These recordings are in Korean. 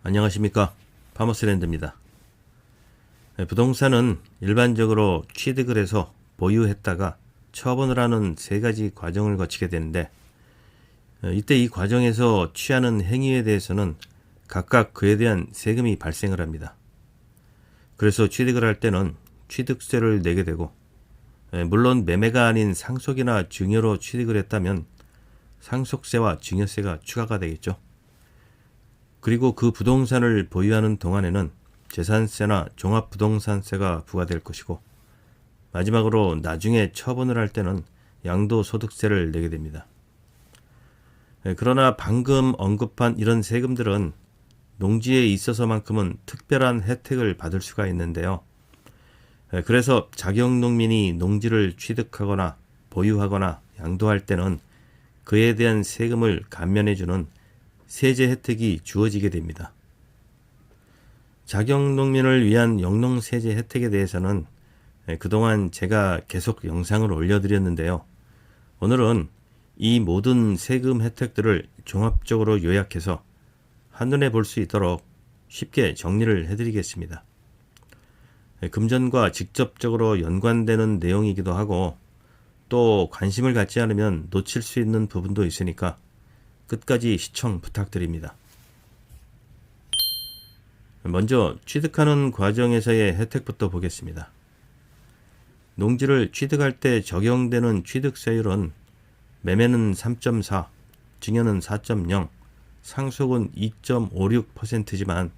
안녕하십니까, 파머스랜드입니다. 부동산은 일반적으로 취득을 해서 보유했다가 처분을 하는 세 가지 과정을 거치게 되는데, 이때 이 과정에서 취하는 행위에 대해서는 각각 그에 대한 세금이 발생을 합니다. 그래서 취득을 할 때는 취득세를 내게 되고, 물론 매매가 아닌 상속이나 증여로 취득을 했다면 상속세와 증여세가 추가가 되겠죠. 그리고 그 부동산을 보유하는 동안에는 재산세나 종합부동산세가 부과될 것이고, 마지막으로 나중에 처분을 할 때는 양도소득세를 내게 됩니다. 그러나 방금 언급한 이런 세금들은 농지에 있어서만큼은 특별한 혜택을 받을 수가 있는데요. 그래서 자격농민이 농지를 취득하거나 보유하거나 양도할 때는 그에 대한 세금을 감면해주는 세제 혜택이 주어지게 됩니다. 자격농민을 위한 영농세제 혜택에 대해서는 그동안 제가 계속 영상을 올려드렸는데요. 오늘은 이 모든 세금 혜택들을 종합적으로 요약해서 한눈에 볼 수 있도록 쉽게 정리를 해드리겠습니다. 금전과 직접적으로 연관되는 내용이기도 하고, 또 관심을 갖지 않으면 놓칠 수 있는 부분도 있으니까 끝까지 시청 부탁드립니다. 먼저 취득하는 과정에서의 혜택부터 보겠습니다. 농지를 취득할 때 적용되는 취득세율은 매매는 3.4, 증여는 4.0, 상속은 2.56%지만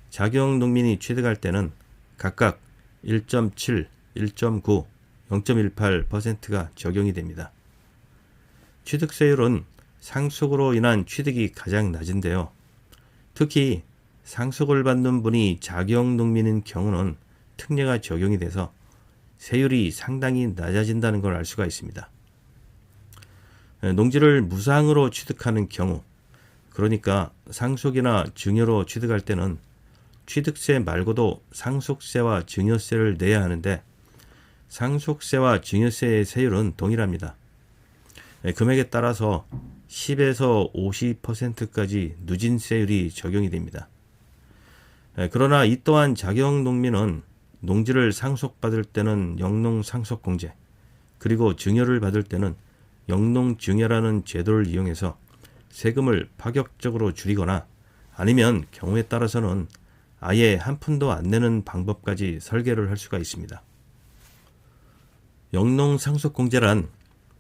자격농민이 취득할 때는 각각 1.7, 1.9, 0.18%가 적용이 됩니다. 취득세율은 상속으로 인한 취득이 가장 낮은데요. 특히 상속을 받는 분이 자격농민인 경우는 특례가 적용이 돼서 세율이 상당히 낮아진다는 걸 알 수가 있습니다. 농지를 무상으로 취득하는 경우, 그러니까 상속이나 증여로 취득할 때는 취득세 말고도 상속세와 증여세를 내야 하는데, 상속세와 증여세의 세율은 동일합니다. 금액에 따라서 10에서 50%까지 누진세율이 적용이 됩니다. 그러나 이 또한 자격농민은 농지를 상속받을 때는 영농상속공제, 그리고 증여를 받을 때는 영농증여라는 제도를 이용해서 세금을 파격적으로 줄이거나, 아니면 경우에 따라서는 아예 한 푼도 안 내는 방법까지 설계를 할 수가 있습니다. 영농상속공제란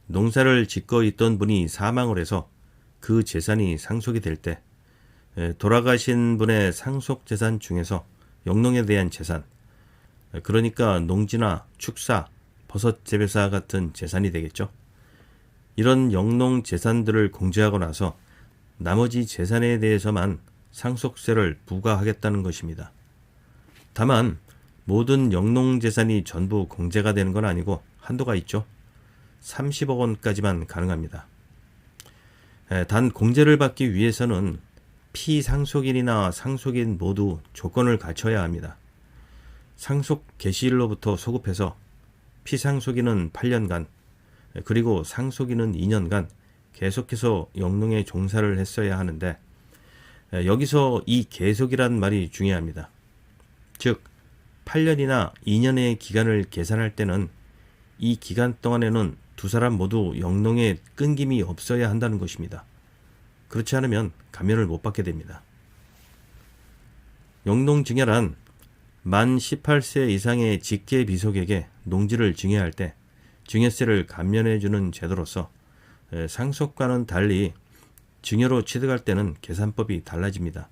농사를 짓고 있던 분이 사망을 해서 그 재산이 상속이 될 때 돌아가신 분의 상속재산 중에서 영농에 대한 재산, 그러니까 농지나 축사, 버섯재배사 같은 재산이 되겠죠. 이런 영농 재산들을 공제하고 나서 나머지 재산에 대해서만 상속세를 부과하겠다는 것입니다. 다만 모든 영농 재산이 전부 공제가 되는 건 아니고 한도가 있죠. 30억 원까지만 가능합니다. 단 공제를 받기 위해서는 피상속인이나 상속인 모두 조건을 갖춰야 합니다. 상속 개시일로부터 소급해서 피상속인은 8년간, 그리고 상속인은 2년간 계속해서 영농에 종사를 했어야 하는데, 여기서 이 계속이란 말이 중요합니다. 즉 8년이나 2년의 기간을 계산할 때는 이 기간 동안에는 두 사람 모두 영농에 끊김이 없어야 한다는 것입니다. 그렇지 않으면 감면을 못 받게 됩니다. 영농증여란 만 18세 이상의 직계 비속에게 농지를 증여할 때 증여세를 감면해주는 제도로서, 상속과는 달리 증여로 취득할 때는 계산법이 달라집니다.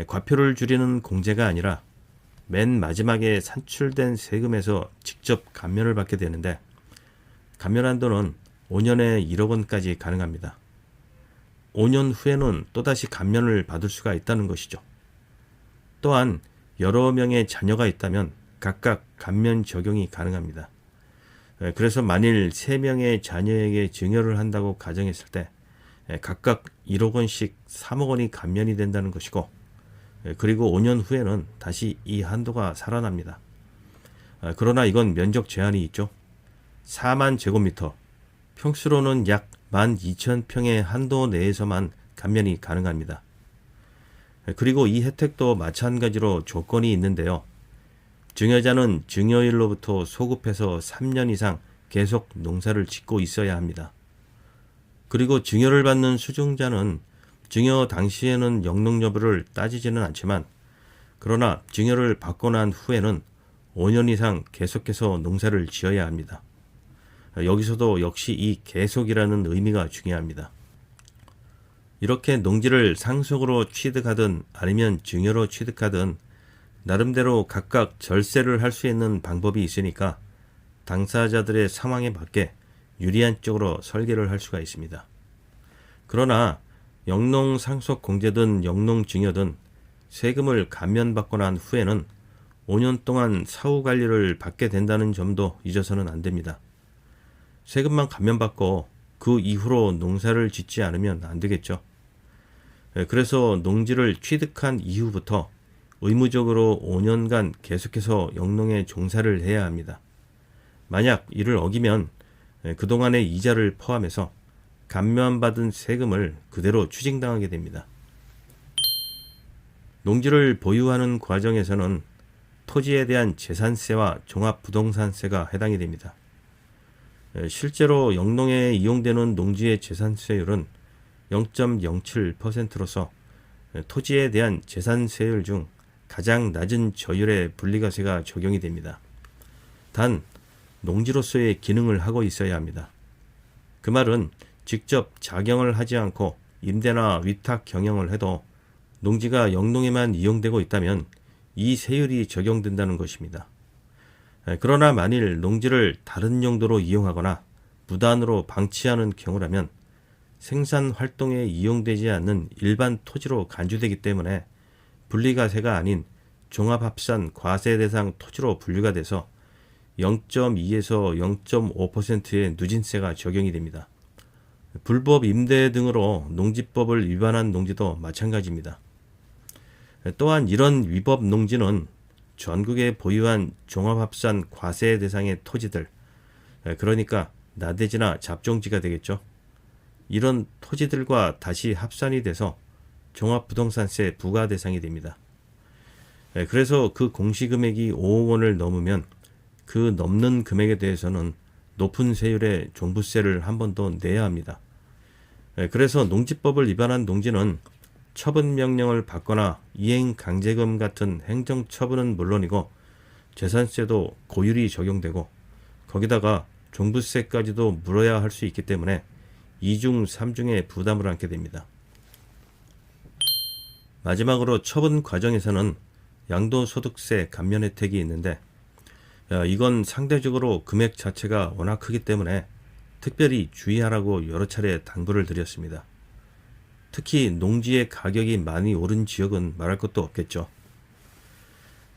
과표를 줄이는 공제가 아니라 맨 마지막에 산출된 세금에서 직접 감면을 받게 되는데, 감면 한도는 5년에 1억 원까지 가능합니다. 5년 후에는 또다시 감면을 받을 수가 있다는 것이죠. 또한 여러 명의 자녀가 있다면 각각 감면 적용이 가능합니다. 그래서 만일 3명의 자녀에게 증여를 한다고 가정했을 때 각각 1억 원씩 3억 원이 감면이 된다는 것이고, 그리고 5년 후에는 다시 이 한도가 살아납니다. 그러나 이건 면적 제한이 있죠. 4만 제곱미터, 평수로는 약 12,000평의 한도 내에서만 감면이 가능합니다. 그리고 이 혜택도 마찬가지로 조건이 있는데요. 증여자는 증여일로부터 소급해서 3년 이상 계속 농사를 짓고 있어야 합니다. 그리고 증여를 받는 수증자는 증여 당시에는 영농 여부를 따지지는 않지만, 그러나 증여를 받고 난 후에는 5년 이상 계속해서 농사를 지어야 합니다. 여기서도 역시 이 계속이라는 의미가 중요합니다. 이렇게 농지를 상속으로 취득하든 아니면 증여로 취득하든 나름대로 각각 절세를 할 수 있는 방법이 있으니까 당사자들의 상황에 맞게 유리한 쪽으로 설계를 할 수가 있습니다. 그러나 영농 상속 공제든 영농 증여든 세금을 감면받고 난 후에는 5년 동안 사후 관리를 받게 된다는 점도 잊어서는 안 됩니다. 세금만 감면받고 그 이후로 농사를 짓지 않으면 안 되겠죠. 그래서 농지를 취득한 이후부터 의무적으로 5년간 계속해서 영농에 종사를 해야 합니다. 만약 이를 어기면 그동안의 이자를 포함해서 감면받은 세금을 그대로 추징당하게 됩니다. 농지를 보유하는 과정에서는 토지에 대한 재산세와 종합부동산세가 해당이 됩니다. 실제로 영농에 이용되는 농지의 재산세율은 0.07%로서 토지에 대한 재산세율 중 가장 낮은 저율의 분리과세가 적용이 됩니다. 단, 농지로서의 기능을 하고 있어야 합니다. 그 말은 직접 작용을 하지 않고 임대나 위탁 경영을 해도 농지가 영농에만 이용되고 있다면 이 세율이 적용된다는 것입니다. 그러나 만일 농지를 다른 용도로 이용하거나 무단으로 방치하는 경우라면 생산 활동에 이용되지 않는 일반 토지로 간주되기 때문에 분리과세가 아닌 종합합산 과세 대상 토지로 분류가 돼서 0.2에서 0.5%의 누진세가 적용이 됩니다. 불법 임대 등으로 농지법을 위반한 농지도 마찬가지입니다. 또한 이런 위법 농지는 전국에 보유한 종합합산 과세 대상의 토지들, 그러니까 나대지나 잡종지가 되겠죠. 이런 토지들과 다시 합산이 돼서 종합부동산세 부과 대상이 됩니다. 그래서 그 공시금액이 5억 원을 넘으면 그 넘는 금액에 대해서는 높은 세율의 종부세를 한 번 더 내야 합니다. 그래서 농지법을 위반한 농지는 처분명령을 받거나 이행강제금 같은 행정처분은 물론이고 재산세도 고율이 적용되고 거기다가 종부세까지도 물어야 할 수 있기 때문에 2중 3중의 부담을 안게 됩니다. 마지막으로 처분 과정에서는 양도소득세 감면 혜택이 있는데 이건 상대적으로 금액 자체가 워낙 크기 때문에 특별히 주의하라고 여러 차례 당부를 드렸습니다. 특히 농지의 가격이 많이 오른 지역은 말할 것도 없겠죠.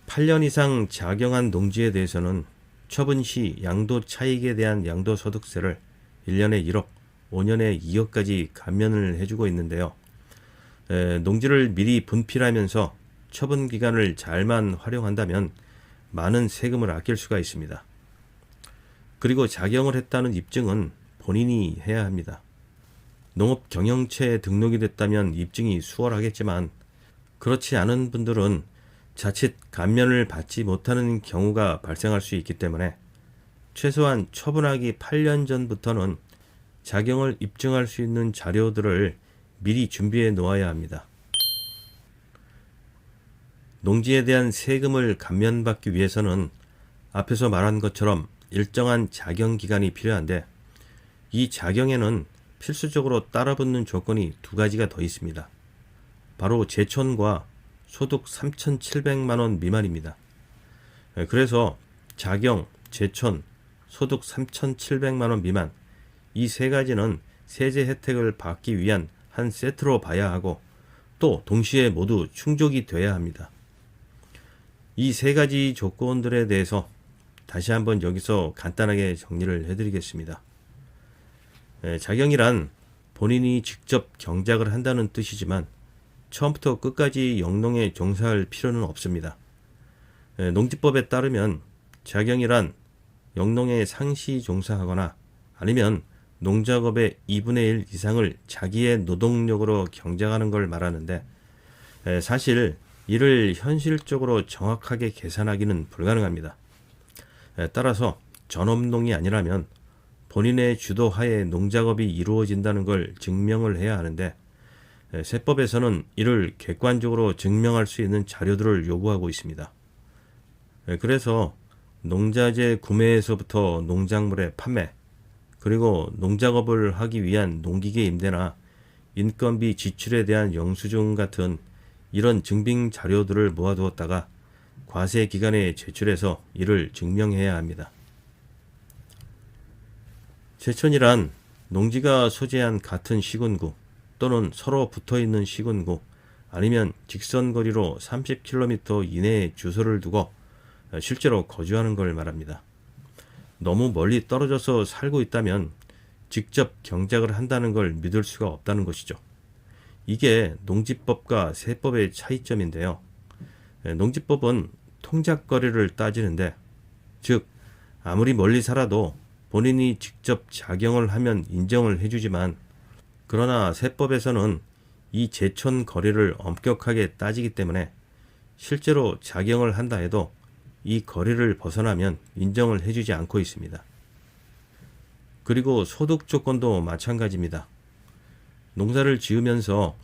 8년 이상 작용한 농지에 대해서는 처분 시 양도 차익에 대한 양도소득세를 1년에 1억, 5년에 2억까지 감면을 해주고 있는데요. 농지를 미리 분필하면서 처분 기간을 잘만 활용한다면 많은 세금을 아낄 수가 있습니다. 그리고 작용을 했다는 입증은 본인이 해야 합니다. 농업 경영체에 등록이 됐다면 입증이 수월하겠지만 그렇지 않은 분들은 자칫 감면을 받지 못하는 경우가 발생할 수 있기 때문에 최소한 처분하기 8년 전부터는 작용을 입증할 수 있는 자료들을 미리 준비해 놓아야 합니다. 농지에 대한 세금을 감면받기 위해서는 앞에서 말한 것처럼 일정한 작용 기간이 필요한데 이 작용에는 필수적으로 따라붙는 조건이 두 가지가 더 있습니다. 바로 제촌과 소득 3,700만 원 미만입니다. 그래서 작용, 제촌, 소득 3,700만 원 미만 이 세 가지는 세제 혜택을 받기 위한 한 세트로 봐야 하고 또 동시에 모두 충족이 돼야 합니다. 이 세 가지 조건들에 대해서 다시 한번 여기서 간단하게 정리를 해드리겠습니다. 작용이란 본인이 직접 경작을 한다는 뜻이지만 처음부터 끝까지 영농에 종사할 필요는 없습니다. 농지법에 따르면 작용이란 영농에 상시 종사하거나 아니면 농작업의 2분의 1 이상을 자기의 노동력으로 경작하는 걸 말하는데 사실 이를 현실적으로 정확하게 계산하기는 불가능합니다. 따라서 전업농이 아니라면 본인의 주도하에 농작업이 이루어진다는 걸 증명을 해야 하는데, 세법에서는 이를 객관적으로 증명할 수 있는 자료들을 요구하고 있습니다. 그래서 농자재 구매에서부터 농작물의 판매, 그리고 농작업을 하기 위한 농기계 임대나 인건비 지출에 대한 영수증 같은 이런 증빙 자료들을 모아두었다가 과세 기간에 제출해서 이를 증명해야 합니다. 제촌이란 농지가 소재한 같은 시군구 또는 서로 붙어있는 시군구, 아니면 직선거리로 30km 이내에 주소를 두고 실제로 거주하는 걸 말합니다. 너무 멀리 떨어져서 살고 있다면 직접 경작을 한다는 걸 믿을 수가 없다는 것이죠. 이게 농지법과 세법의 차이점인데요. 농지법은 통작거리를 따지는데, 즉 아무리 멀리 살아도 본인이 직접 작용을 하면 인정을 해주지만, 그러나 세법에서는 이 제촌 거리를 엄격하게 따지기 때문에 실제로 작용을 한다 해도 이 거리를 벗어나면 인정을 해주지 않고 있습니다. 그리고 소득 조건도 마찬가지입니다. 농사를 지으면서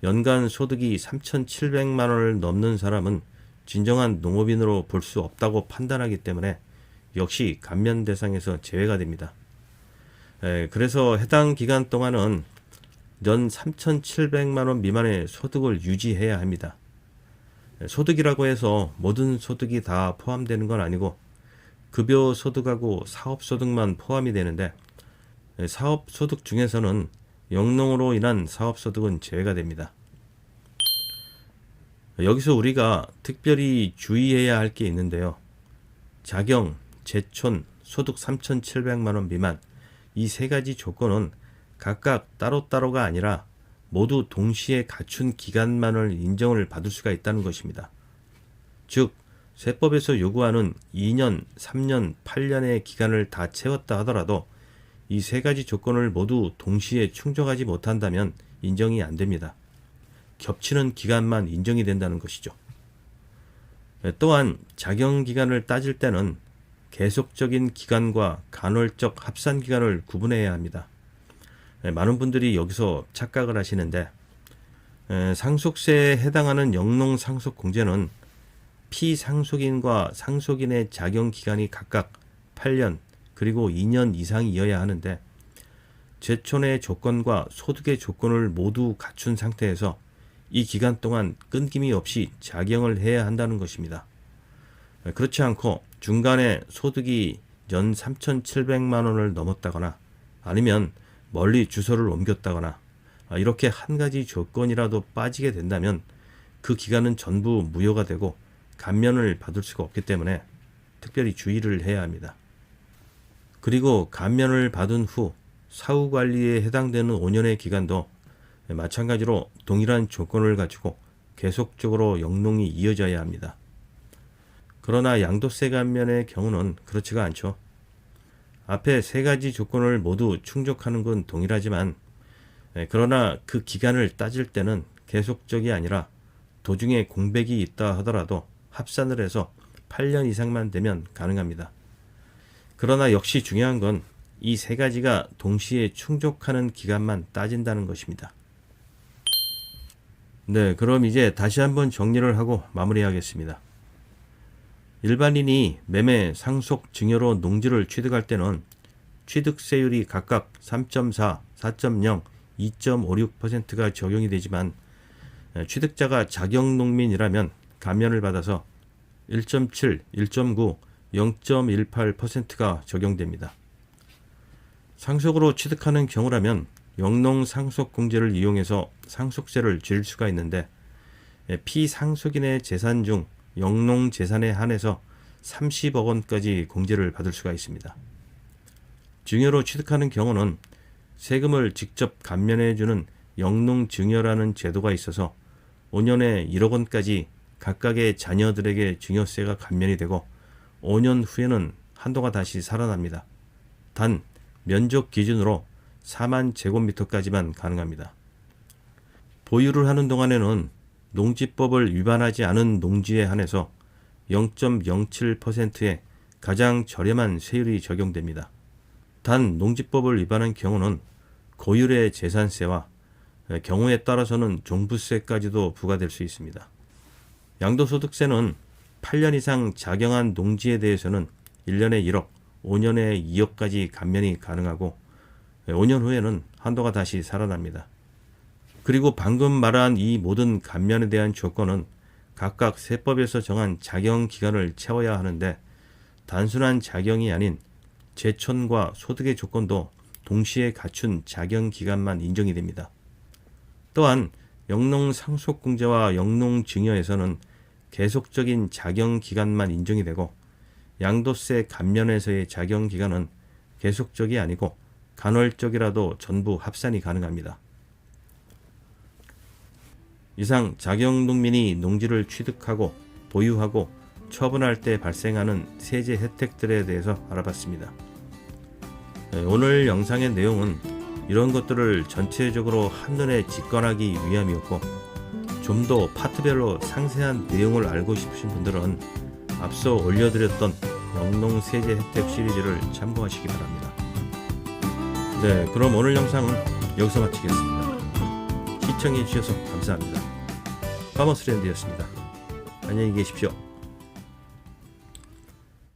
연간 소득이 3,700만 원을 넘는 사람은 진정한 농업인으로 볼 수 없다고 판단하기 때문에 역시 감면 대상에서 제외가 됩니다. 그래서 해당 기간 동안은 연 3,700만 원 미만의 소득을 유지해야 합니다. 소득이라고 해서 모든 소득이 다 포함되는 건 아니고 급여 소득하고 사업 소득만 포함이 되는데, 사업 소득 중에서는 영농으로 인한 사업 소득은 제외가 됩니다. 여기서 우리가 특별히 주의해야 할 게 있는데요. 작용, 제촌, 소득 3,700만 원 미만, 이 세 가지 조건은 각각 따로따로가 아니라 모두 동시에 갖춘 기간만을 인정을 받을 수가 있다는 것입니다. 즉 세법에서 요구하는 2년, 3년, 8년의 기간을 다 채웠다 하더라도 이 세 가지 조건을 모두 동시에 충족하지 못한다면 인정이 안 됩니다. 겹치는 기간만 인정이 된다는 것이죠. 또한 작용 기간을 따질 때는 계속적인 기간과 간헐적 합산 기간을 구분해야 합니다. 많은 분들이 여기서 착각을 하시는데, 상속세에 해당하는 영농 상속 공제는 피상속인과 상속인의 작용 기간이 각각 8년 그리고 2년 이상이어야 하는데, 제촌의 조건과 소득의 조건을 모두 갖춘 상태에서 이 기간 동안 끊김이 없이 작용을 해야 한다는 것입니다. 그렇지 않고 중간에 소득이 연 3,700만 원을 넘었다거나 아니면 멀리 주소를 옮겼다거나 이렇게 한 가지 조건이라도 빠지게 된다면 그 기간은 전부 무효가 되고 감면을 받을 수가 없기 때문에 특별히 주의를 해야 합니다. 그리고 감면을 받은 후 사후관리에 해당되는 5년의 기간도 마찬가지로 동일한 조건을 가지고 계속적으로 영농이 이어져야 합니다. 그러나 양도세 감면의 경우는 그렇지가 않죠. 앞에 세 가지 조건을 모두 충족하는 건 동일하지만, 그러나 그 기간을 따질 때는 계속적이 아니라 도중에 공백이 있다 하더라도 합산을 해서 8년 이상만 되면 가능합니다. 그러나 역시 중요한 건 이 세 가지가 동시에 충족하는 기간만 따진다는 것입니다. 네, 그럼 이제 다시 한번 정리를 하고 마무리하겠습니다. 일반인이 매매, 상속, 증여로 농지를 취득할 때는 취득세율이 각각 3.4, 4.0, 2.56%가 적용이 되지만, 취득자가 자격농민이라면 감면을 받아서 1.7, 1.9, 0.18%가 적용됩니다. 상속으로 취득하는 경우라면 영농상속공제를 이용해서 상속세를 줄일 수가 있는데, 피상속인의 재산 중 영농재산에 한해서 30억 원까지 공제를 받을 수가 있습니다. 증여로 취득하는 경우는 세금을 직접 감면해주는 영농증여라는 제도가 있어서 5년에 1억 원까지 각각의 자녀들에게 증여세가 감면이 되고 5년 후에는 한도가 다시 살아납니다. 단 면적 기준으로 4만 제곱미터까지만 가능합니다. 보유를 하는 동안에는 농지법을 위반하지 않은 농지에 한해서 0.07%의 가장 저렴한 세율이 적용됩니다. 단 농지법을 위반한 경우는 고율의 재산세와 경우에 따라서는 종부세까지도 부과될 수 있습니다. 양도소득세는 8년 이상 작용한 농지에 대해서는 1년에 1억, 5년에 2억까지 감면이 가능하고 5년 후에는 한도가 다시 살아납니다. 그리고 방금 말한 이 모든 감면에 대한 조건은 각각 세법에서 정한 작용 기간을 채워야 하는데 단순한 작용이 아닌 제촌과 소득의 조건도 동시에 갖춘 작용 기간만 인정이 됩니다. 또한 영농상속공제와 영농증여에서는 계속적인 작용 기간만 인정이 되고 양도세 감면에서의 작용 기간은 계속적이 아니고 간헐적이라도 전부 합산이 가능합니다. 이상 작용농민이 농지를 취득하고 보유하고 처분할 때 발생하는 세제 혜택들에 대해서 알아봤습니다. 오늘 영상의 내용은 이런 것들을 전체적으로 한눈에 직관하기 위함이었고 좀 더 파트별로 상세한 내용을 알고 싶으신 분들은 앞서 올려드렸던 영농세제 혜택 시리즈를 참고하시기 바랍니다. 네, 그럼 오늘 영상은 여기서 마치겠습니다. 시청해주셔서 감사합니다. 파머스랜드였습니다. 안녕히 계십시오.